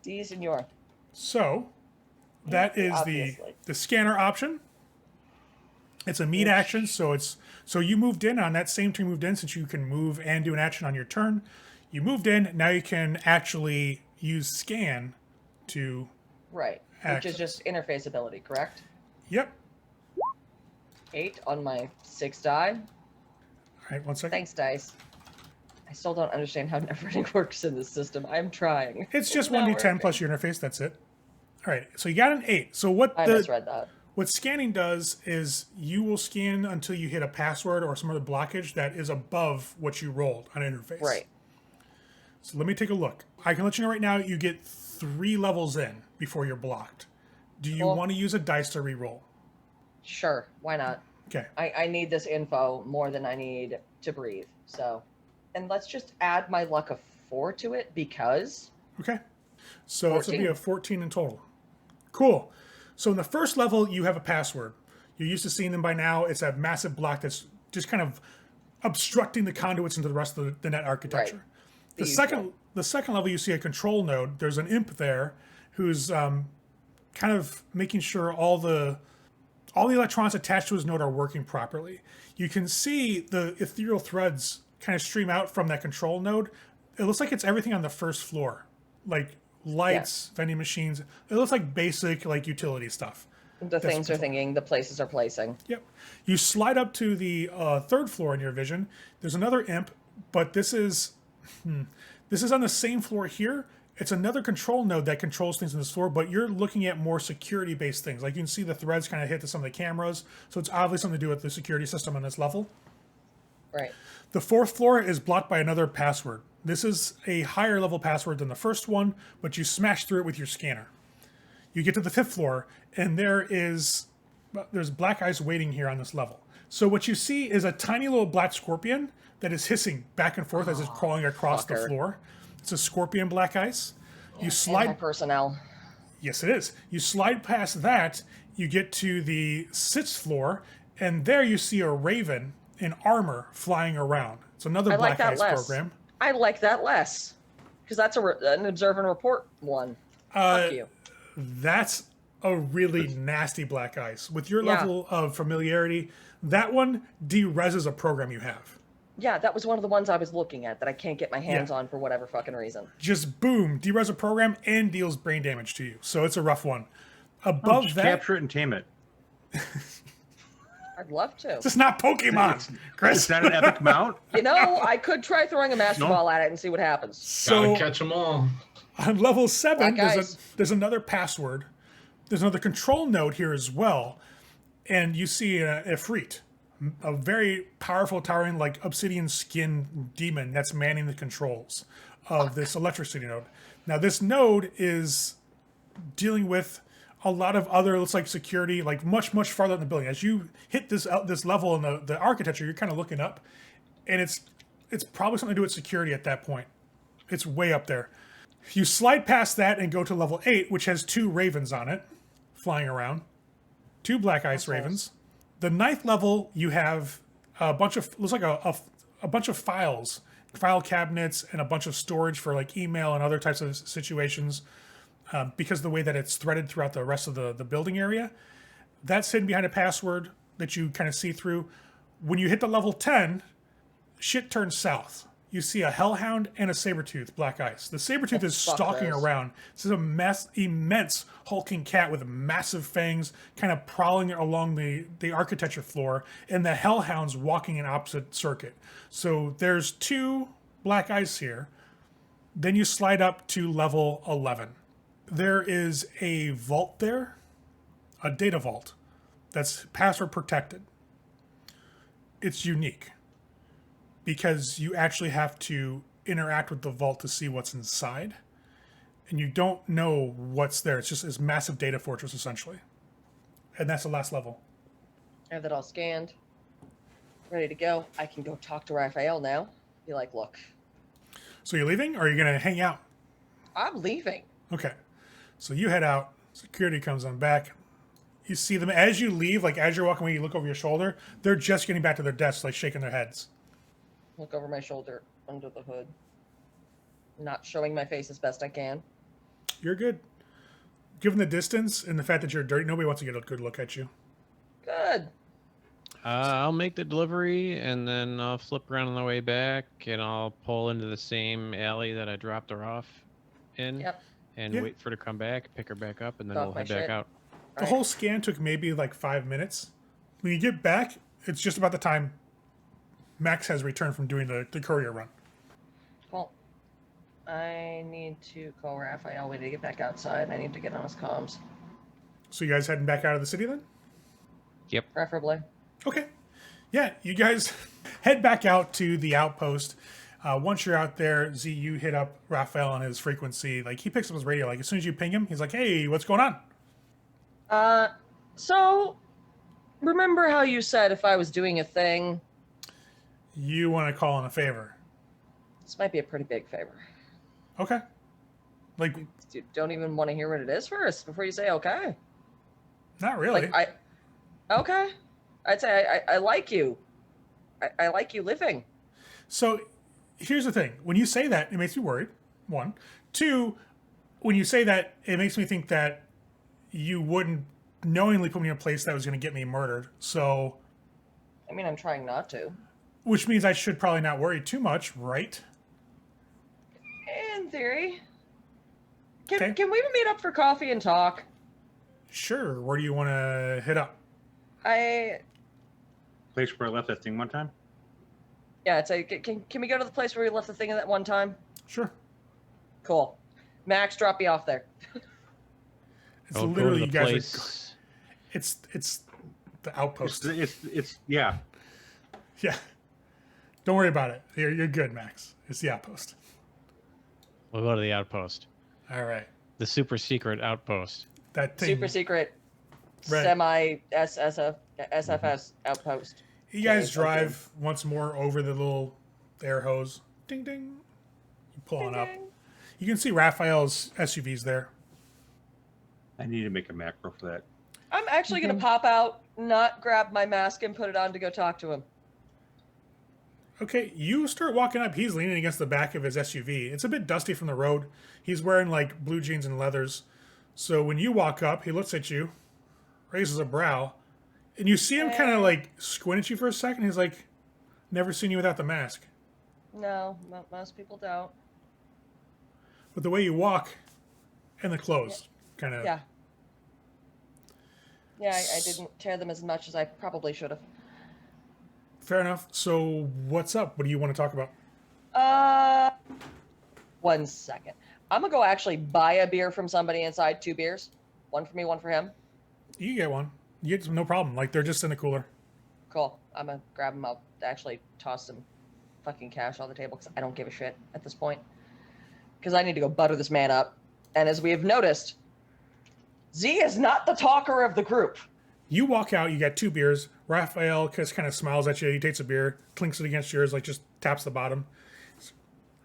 D, senor. So that is Obviously. the scanner option. It's a meet action, so you moved in on that same turn you moved in, since you can move and do an action on your turn. You moved in, now you can actually use scan to Right. Which is just interface ability, correct? Yep. 8 on my 6 die. All right, 1 second. Thanks, dice. I still don't understand how never-ending works in this system. I'm trying. It's just not 1d10 working. plus your interface, that's it. All right, so you got an 8. So what I misread that. what scanning does is you will scan until you hit a password or some other blockage that is above what you rolled on interface. Right. So let me take a look. I can let you know right now you get 3 levels in before you're blocked. Do you Cool. want to use a dice to re-roll? Sure. Why not? Okay. I need this info more than I need to breathe. So, and let's just add my luck of 4 to it because Okay. So it's going to be 14. a 14 in total. Cool. So in the first level, you have a password. You're used to seeing them by now. It's a massive block that's just kind of obstructing the conduits into the rest of the net architecture. The The second level, you see a control node. There's an imp there who's kind of making sure all the electrons attached to his node are working properly. You can see the ethereal threads kind of stream out from that control node. It looks like it's everything on the first floor, like lights, vending machines. It looks like basic like utility stuff. the things are control. thinking, the places are placing. Yep. You slide up to the third floor in your vision. There's another imp, but this is on the same floor here. It's another control node that controls things on this floor, but you're looking at more security-based things. Like you can see the threads kind of hit to some of the cameras, so it's obviously something to do with the security system on this level. Right. The fourth floor is blocked by another password. This is a higher level password than the first one, but you smash through it with your scanner. You get to the fifth floor, and there's black ice waiting here on this level. So what you see is a tiny little black scorpion that is hissing back and forth as it's crawling across the fucker. floor. It's a scorpion black ice. You And my slide. personnel. Yes, it is. You slide past that, you get to the sixth floor, and there you see a raven in armor flying around. It's another I like black that ice less. program. I like that less. Because that's an observe and report one. Fuck you. That's a really nasty black ice. With your Yeah. level of familiarity, that one de-reses a program you have. Yeah, that was one of the ones I was looking at that I can't get my hands on for whatever fucking reason. Just boom, de-res a program and deals brain damage to you. So it's a rough one. Above Just that, capture it and tame it. I'd love to. it's not Pokemon, Chris. Is that an epic mount? You know, I could try throwing a Master No. Ball at it and see what happens. So Gotta catch them all. on level 7, Black ice. there's another password. There's another control node here as well. And you see a Ifrit, a very powerful, towering, like obsidian skin demon that's manning the controls of this electricity node. Now, this node is dealing with a lot of other, looks like security, like much, much farther in the building. As you hit this level in the architecture, you're kind of looking up, and it's probably something to do with security at that point. It's way up there. You slide past that and go to level 8, which has 2 ravens on it, flying around. 2 black ice ravens. The 9th level, you have a bunch of, looks like a bunch of files, file cabinets, and a bunch of storage for like email and other types of situations. Because of the way that it's threaded throughout the rest of the building area. That's hidden behind a password that you kind of see through. When you hit the level 10, shit turns south. You see a hellhound and a sabertooth black ice. The sabertooth is stalking around. This is a immense hulking cat with massive fangs kind of prowling along the architecture floor, and the hellhound's walking in opposite circuit. So there's 2 black ice here. Then you slide up to level 11. There is a vault there, a data vault, that's password protected. It's unique because you actually have to interact with the vault to see what's inside, and you don't know what's there. It's just this massive data fortress, essentially. And that's the last level. I have that all scanned. Ready to go. I can go talk to Raphael now. Be like, look, So you're leaving, or are you going to hang out? I'm leaving. Okay. So you head out. Security comes on back. You see them as you leave, like as you're walking away, you look over your shoulder. They're just getting back to their desks, like shaking their heads. Look over my shoulder, under the hood. Not showing my face as best I can. You're good. Given the distance and the fact that you're dirty, nobody wants to get a good look at you. Good. I'll make the delivery, and then I'll flip around on the way back, and I'll pull into the same alley that I dropped her off in, Yep. and Yeah. wait for her to come back, pick her back up, and then Drop we'll my head back shit. out. The Right. whole scan took maybe like 5 minutes. When you get back, it's just about the time Max has returned from doing the courier run. Well, I need to call Raphael. We need to get back outside. I need to get on his comms. So you guys heading back out of the city then? Preferably. Okay. Yeah, you guys head back out to the outpost. Once you're out there, Z, you hit up Raphael on his frequency. Like, he picks up his radio. Like, as soon as you ping him, he's like, hey, what's going on? So, remember how you said if I was doing a thing? You want to call in a favor. This might be a pretty big favor. Okay. Like, You don't even want to hear what it is first before you say okay. not really. Like, okay. I'd say I like you. I like you living. So here's the thing. When you say that, it makes me worried. 1. 2, when you say that, it makes me think that you wouldn't knowingly put me in a place that was going to get me murdered. So, I mean, I'm trying not to. which means I should probably not worry too much, right? In theory. Okay. Can we meet up for coffee and talk? Sure. Where do you want to hit up? Place where I left that thing one time? Yeah, it's can we go to the place where we left the thing at that one time? Sure. Cool. Max, drop me off there. It's I'll literally go you to the guys place. it's the outpost. It's yeah. Yeah. Don't worry about it. You're good, Max. It's the outpost. We'll go to the outpost. All right. The super secret outpost. That thing. Super secret, Right. semi SFS outpost. You guys Okay, drive once more over the little air hose. Ding ding. You pull on up. Ding, ding. You can see Raphael's SUVs there. I need to make a macro for that. I'm actually gonna pop out, not grab my mask and put it on to go talk to him. Okay, you start walking up. He's leaning against the back of his SUV. It's a bit dusty from the road. He's wearing like blue jeans and leathers. So when you walk up, he looks at you, raises a brow, and you see him kind of like squint at you for a second. He's like, "Never seen you without the mask." No, most people don't. But the way you walk and the clothes, kind of. Yeah. Yeah, I didn't tear them as much as I probably should have. Fair enough. So what's up? What do you want to talk about? 1 second. I'm gonna go actually buy a beer from somebody inside. 2 beers, one for me, one for him. You get one. You get no problem. Like they're just in the cooler. Cool. I'm gonna grab them. I'll actually toss some fucking cash on the table because I don't give a shit at this point. Because I need to go butter this man up. And as we have noticed, Z is not the talker of the group. You walk out. You got 2 beers. Raphael just kind of smiles at you. He takes a beer, clinks it against yours, like just taps the bottom.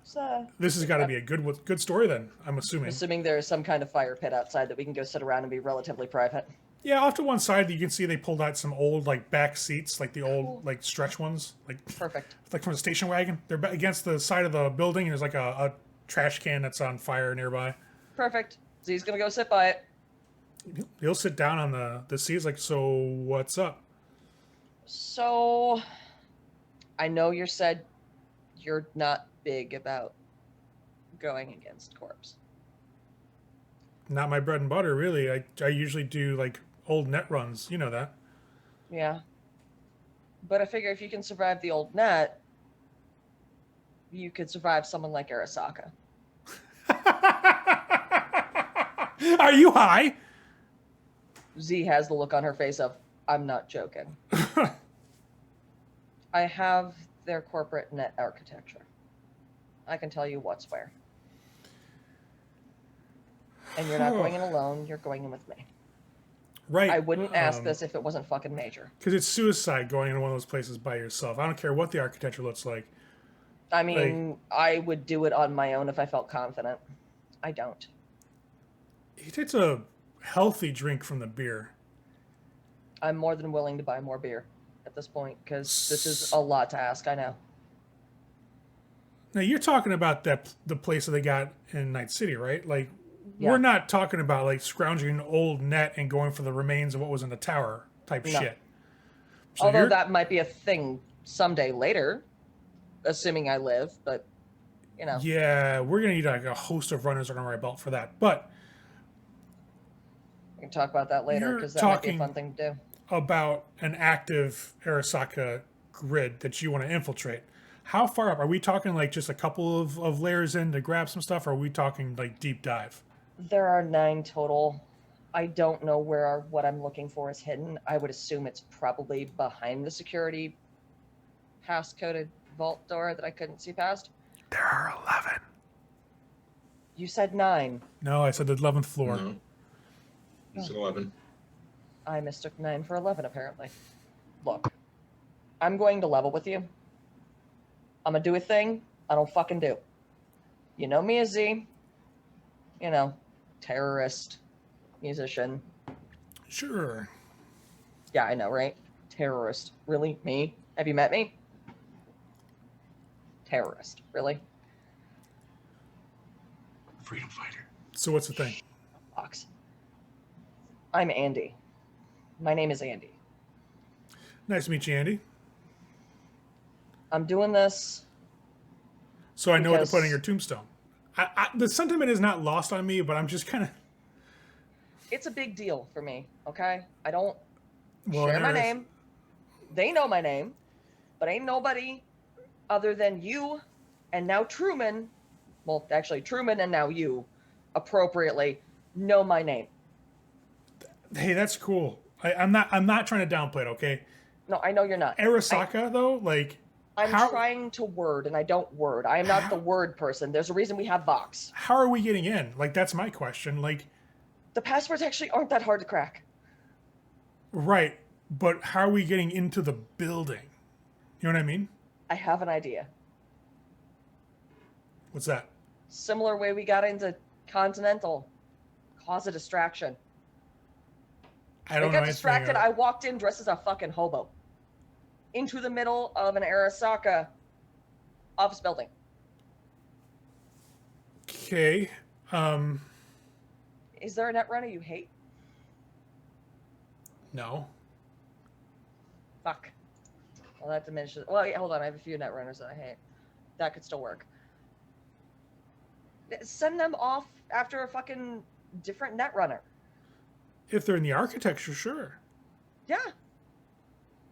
So, This has got to be a good story then. I'm assuming. assuming there is some kind of fire pit outside that we can go sit around and be relatively private. Yeah, off to one side you can see they pulled out some old like back seats, like the old like stretch ones, like Perfect. from a station wagon. They're against the side of the building, and there's like a trash can that's on fire nearby. Perfect. Z's gonna go sit by it. He'll sit down on the seats, like, so what's up? So, I know you said you're not big about going against corpse. Not my bread and butter, really. I usually do like old net runs. You know that. Yeah. But I figure if you can survive the old net, you could survive someone like Arasaka. Are you high? Z has the look on her face of, I'm not joking. I have their corporate net architecture. I can tell you what's where. And you're not going in alone, you're going in with me. Right. I wouldn't ask this if it wasn't fucking major. Because it's suicide going into one of those places by yourself. I don't care what the architecture looks like. I mean, I would do it on my own if I felt confident. I don't. He takes a healthy drink from the beer. I'm more than willing to buy more beer at this point because this is a lot to ask. I know. Now you're talking about the place that they got in Night City, right? Like, Yeah. we're not talking about like scrounging an old net and going for the remains of what was in the tower type No. shit. So Although you're- that might be a thing someday later, assuming I live. But you know, yeah, we're gonna need like a host of runners under our belt for that. But we can talk about that later You're because that might be a talking- fun thing to do. about an active Arasaka grid that you want to infiltrate. How far up? Are we talking like just a couple of layers in to grab some stuff, or are we talking like deep dive? There are 9 total. I don't know where what I'm looking for is hidden. I would assume it's probably behind the security pass-coded vault door that I couldn't see past. There are 11. You said 9. No, I said the 11th floor. No. You said 11. I mistook 9 for 11, apparently. Look, I'm going to level with you. I'm going to do a thing I don't fucking do. You know me as Z. You know, terrorist, musician. Sure. Yeah, I know, right? Terrorist. Really? Me? Have you met me? Terrorist. Really? Freedom fighter. So what's the thing? Box. I'm Andy. My name is Andy. Nice to meet you, Andy. I'm doing this. So I know what to put on Because- your tombstone. The sentiment is not lost on me, but I'm just kind of... It's a big deal for me, okay? I don't Well, share my there is- name. They know my name, but ain't nobody other than you and now Truman, well, actually Truman and now you, appropriately know my name. Hey, that's cool. I'm not trying to downplay it, okay? No, I know you're not. Arasaka, though, like... I'm how- trying to word and I don't word. I am not the word person. There's a reason we have Vox. How are we getting in? Like, that's my question. Like, The passwords actually aren't that hard to crack. right, but how are we getting into the building? You know what I mean? I have an idea. What's that? Similar way we got into Continental. Cause a distraction. I I don't know got anything distracted. about- I walked in dressed as a fucking hobo. Into the middle of an Arasaka Office building. Okay. Is there a net runner you hate? No. Fuck. Well, that diminishes. Well, yeah, hold on. I have a few net runners that I hate. That could still work. Send them off after a fucking different net runner. If they're in the architecture, sure. Yeah.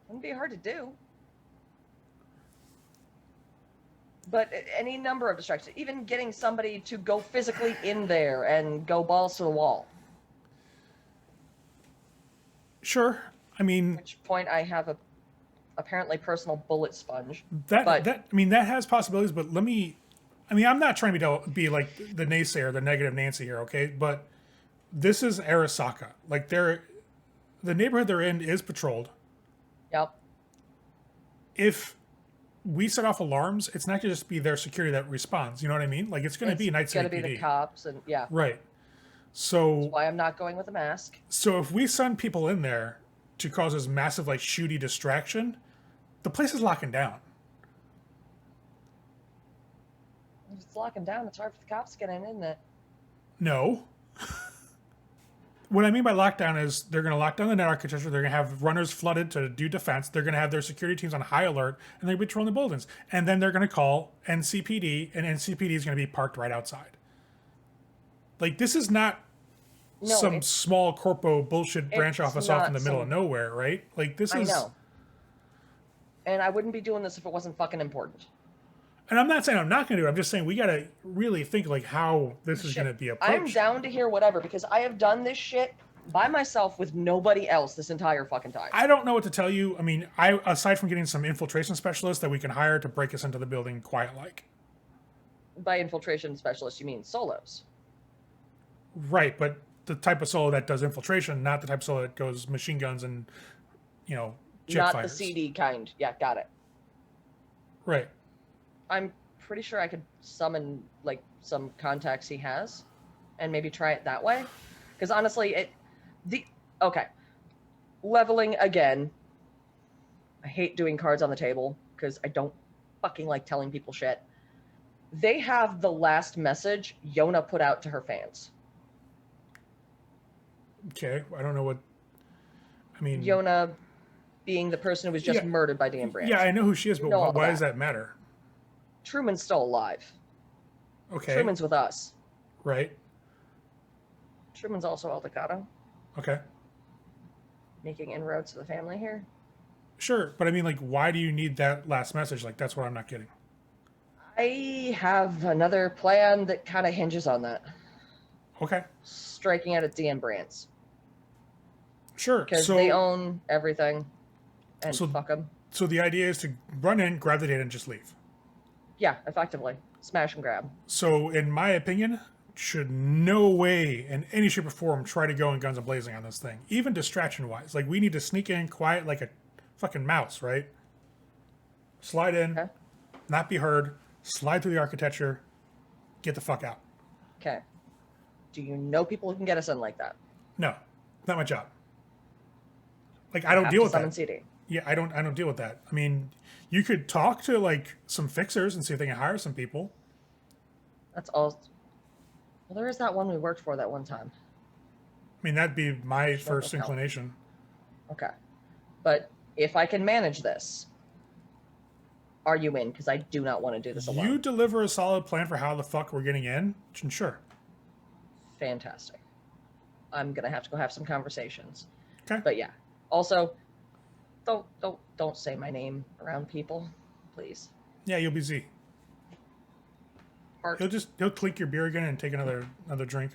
Wouldn't be hard to do. But any number of distractions, even getting somebody to go physically in there and go balls to the wall. Sure. I mean, At which point I have a apparently personal bullet sponge. that but- that I mean that has possibilities, but I'm not trying to be like the naysayer, the negative Nancy here, okay? But this is Arasaka. Like the neighborhood they're in is patrolled. Yep. If we set off alarms, it's not going to just be their security that responds. You know what I mean? Like it's going to be Night It's City going to be PD. the cops and yeah. Right. So Why I'm not going with a mask. So if we send people in there to cause this massive like shooty distraction, the place is locking down. If it's locking down, it's hard for the cops to get in, isn't it? No. What I mean by lockdown is they're going to lock down the net architecture. They're going to have runners flooded to do defense. They're going to have their security teams on high alert, and they're going to be patrolling the buildings. And then they're going to call NCPD, and NCPD is going to be parked right outside. Like, this is not some small corpo bullshit branch office off in the middle of nowhere, right? Like, this is... I know. And I wouldn't be doing this if it wasn't fucking important. And I'm not saying I'm not going to do it. I'm just saying we got to really think, like, how this is going to be approached. I'm down to hear whatever, because I have done this shit by myself with nobody else this entire fucking time. I don't know what to tell you. I mean, aside from getting some infiltration specialists that we can hire to break us into the building quiet-like. By infiltration specialist, you mean solos. Right, but the type of solo that does infiltration, not the type of solo that goes machine guns and, jet Not fighters. the CD kind. Yeah, got it. Right. I'm pretty sure I could summon, like, some contacts he has and maybe try it that way. Because honestly, okay. Leveling again. I hate doing cards on the table because I don't fucking like telling people shit. They have the last message Yona put out to her fans. Okay, I don't know what... I mean... Yona being the person who was just murdered by Dan Brandt. Yeah, I know who she is, but know all why that. does that matter? Truman's still alive. Okay. Truman's with us. Right. Truman's also Aldecato, Okay. making inroads to the family here. Sure, but I mean, like, why do you need that last message? Like, that's what I'm not getting. I have another plan that kind of hinges on that. Okay. Striking out at Dan Brandt's. Sure. Because So, they own everything. And So- fuck them. so the idea is to run in, grab the data, and just leave. Yeah, effectively. Smash and grab. So, in my opinion, should no way in any shape or form try to go in guns a-blazing on this thing. Even distraction-wise. Like, we need to sneak in quiet like a fucking mouse, right? Slide in, Okay. not be heard, slide through the architecture, get the fuck out. Okay. Do you know people who can get us in like that? No, not my job. Like, I don't Have deal to with summon that. CD. Yeah, I don't deal with that. I mean, you could talk to, like, some fixers and see if they can hire some people. That's all. Well, there is that one we worked for that one time. I mean, that'd be my Sure, first that'll help. inclination. Okay. But if I can manage this, are you in? Because I do not want to do this alone. You deliver a solid plan for how the fuck we're getting in, and sure. Fantastic. I'm gonna have to go have some conversations. Okay. But yeah. Also, don't say my name around people, please. Yeah, you'll be Z. Heart. He'll clink your beer again and take another drink.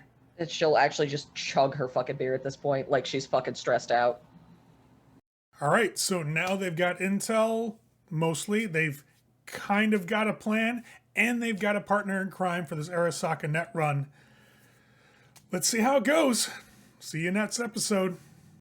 She'll actually just chug her fucking beer at this point, like she's fucking stressed out. All right, so now they've got intel, mostly. They've kind of got a plan, and they've got a partner in crime for this Arasaka net run. Let's see how it goes. See you next episode.